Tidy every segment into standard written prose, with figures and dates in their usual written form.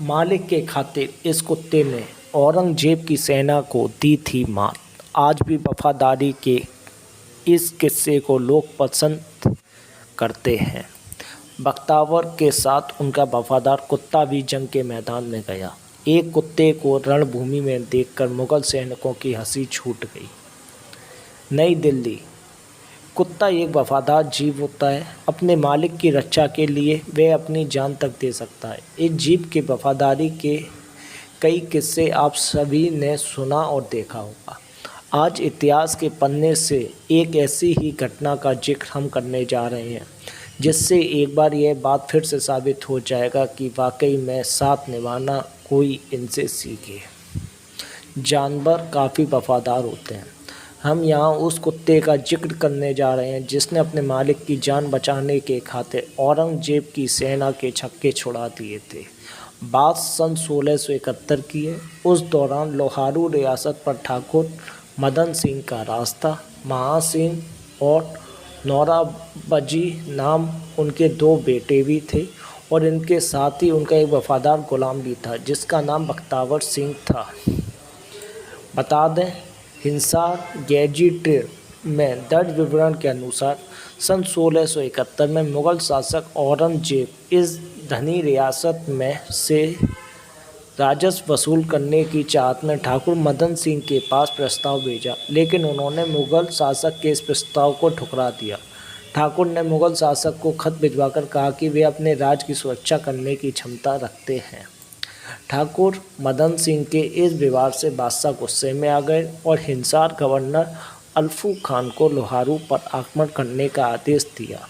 मालिक के खातिर इस कुत्ते ने औरंगजेब की सेना को दी थी मात। आज भी वफादारी के इस किस्से को लोग पसंद करते हैं। बख्तावर के साथ उनका वफादार कुत्ता भी जंग के मैदान में गया। एक कुत्ते को रणभूमि में देखकर मुगल सैनिकों की हंसी छूट गई। नई दिल्ली। कुत्ता एक वफादार जीव होता है। अपने मालिक की रक्षा के लिए वह अपनी जान तक दे सकता है। इस जीव की वफादारी के कई किस्से आप सभी ने सुना और देखा होगा। आज इतिहास के पन्ने से एक ऐसी ही घटना का जिक्र हम करने जा रहे हैं, जिससे एक बार यह बात फिर से साबित हो जाएगा कि वाकई में साथ निभाना कोई इनसे सीखे। जानवर काफ़ी वफादार होते हैं। हम यहाँ उस कुत्ते का जिक्र करने जा रहे हैं जिसने अपने मालिक की जान बचाने के खातिर औरंगजेब की सेना के छक्के छुड़ा दिए थे। बात सन 1671 की है। उस दौरान लोहारू रियासत पर ठाकुर मदन सिंह का राज था। महासिंह और नौराबजी नाम उनके 2 बेटे भी थे और इनके साथ ही उनका एक वफादार गुलाम भी था जिसका नाम बख्तावर सिंह था। बता दें, हिसार गैजेट में दर्ज विवरण के अनुसार सन 1671 में मुग़ल शासक औरंगजेब इस धनी रियासत में से राजस्व वसूल करने की चाहत में ठाकुर मदन सिंह के पास प्रस्ताव भेजा, लेकिन उन्होंने मुग़ल शासक के इस प्रस्ताव को ठुकरा दिया। ठाकुर ने मुग़ल शासक को खत भिजवाकर कहा कि वे अपने राज की सुरक्षा करने की क्षमता रखते हैं। ठाकुर मदन सिंह के इस व्यवहार से बादशाह गुस्से में आ गए और हिसार गवर्नर अल्फू खान को लोहारू पर आक्रमण करने का आदेश दिया।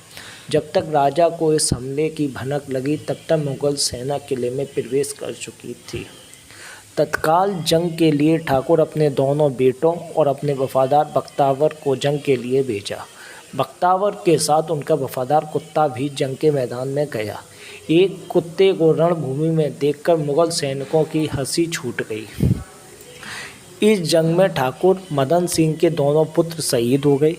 जब तक राजा को इस हमले की भनक लगी तब तक मुगल सेना किले में प्रवेश कर चुकी थी। तत्काल जंग के लिए ठाकुर अपने दोनों बेटों और अपने वफादार बख्तावर को जंग के लिए भेजा। बख्तावर के साथ उनका वफादार कुत्ता भी जंग के मैदान में गया। एक कुत्ते को रणभूमि में देखकर मुगल सैनिकों की हंसी छूट गई। इस जंग में ठाकुर मदन सिंह के दोनों पुत्र शहीद हो गए,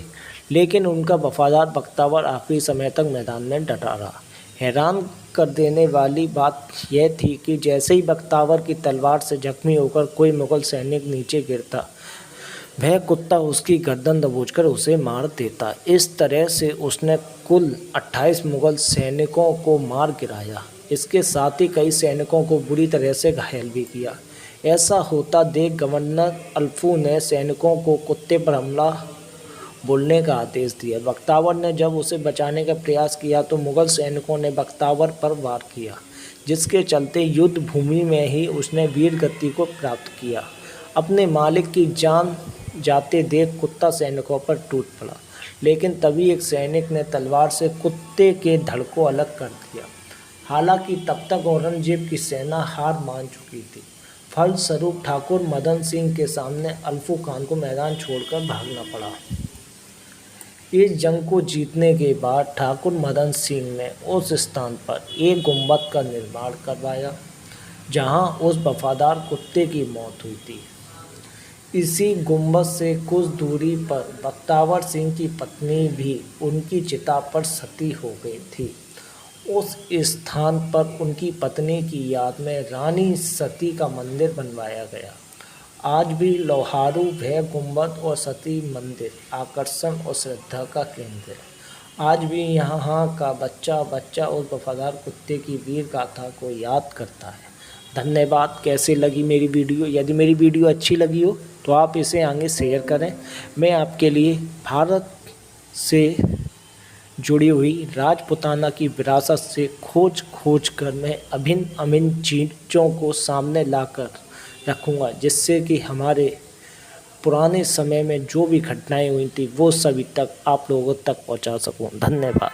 लेकिन उनका वफादार बख्तावर आखिरी समय तक मैदान में डटा रहा। हैरान कर देने वाली बात यह थी कि जैसे ही बख्तावर की तलवार से जख्मी होकर कोई मुगल सैनिक नीचे गिरता, वह कुत्ता उसकी गर्दन दबोचकर उसे मार देता। इस तरह से उसने कुल 28 मुगल सैनिकों को मार गिराया। इसके साथ ही कई सैनिकों को बुरी तरह से घायल भी किया। ऐसा होता देख गवर्नर अल्फू ने सैनिकों को कुत्ते पर हमला बोलने का आदेश दिया। बख्तावर ने जब उसे बचाने का प्रयास किया तो मुगल सैनिकों ने बख्तावर पर वार किया, जिसके चलते युद्ध भूमि में ही उसने वीर गति को प्राप्त किया। अपने मालिक की जान जाते देख कुत्ता सैनिकों पर टूट पड़ा, लेकिन तभी एक सैनिक ने तलवार से कुत्ते के धड़ को अलग कर दिया। हालांकि तब तक औरंगजेब की सेना हार मान चुकी थी। फलस्वरूप ठाकुर मदन सिंह के सामने अल्फू खान को मैदान छोड़कर भागना पड़ा। इस जंग को जीतने के बाद ठाकुर मदन सिंह ने उस स्थान पर एक गुंबद का निर्माण करवाया जहां उस वफादार कुत्ते की मौत हुई थी। इसी गुंबद से कुछ दूरी पर बख्तावर सिंह की पत्नी भी उनकी चिता पर सती हो गई थी। उस स्थान पर उनकी पत्नी की याद में रानी सती का मंदिर बनवाया गया। आज भी लोहारू वह गुंबद और सती मंदिर आकर्षण और श्रद्धा का केंद्र है। आज भी यहाँ का बच्चा उस वफादार कुत्ते की वीर गाथा को याद करता है। धन्यवाद। कैसे लगी मेरी वीडियो? यदि मेरी वीडियो अच्छी लगी हो तो आप इसे आगे शेयर करें। मैं आपके लिए भारत से जुड़ी हुई राजपुताना की विरासत से खोज कर मैं अभिन्न चीज़ों को सामने लाकर रखूँगा, जिससे कि हमारे पुराने समय में जो भी घटनाएं हुई थी वो सभी तक आप लोगों तक पहुंचा सकूं। धन्यवाद।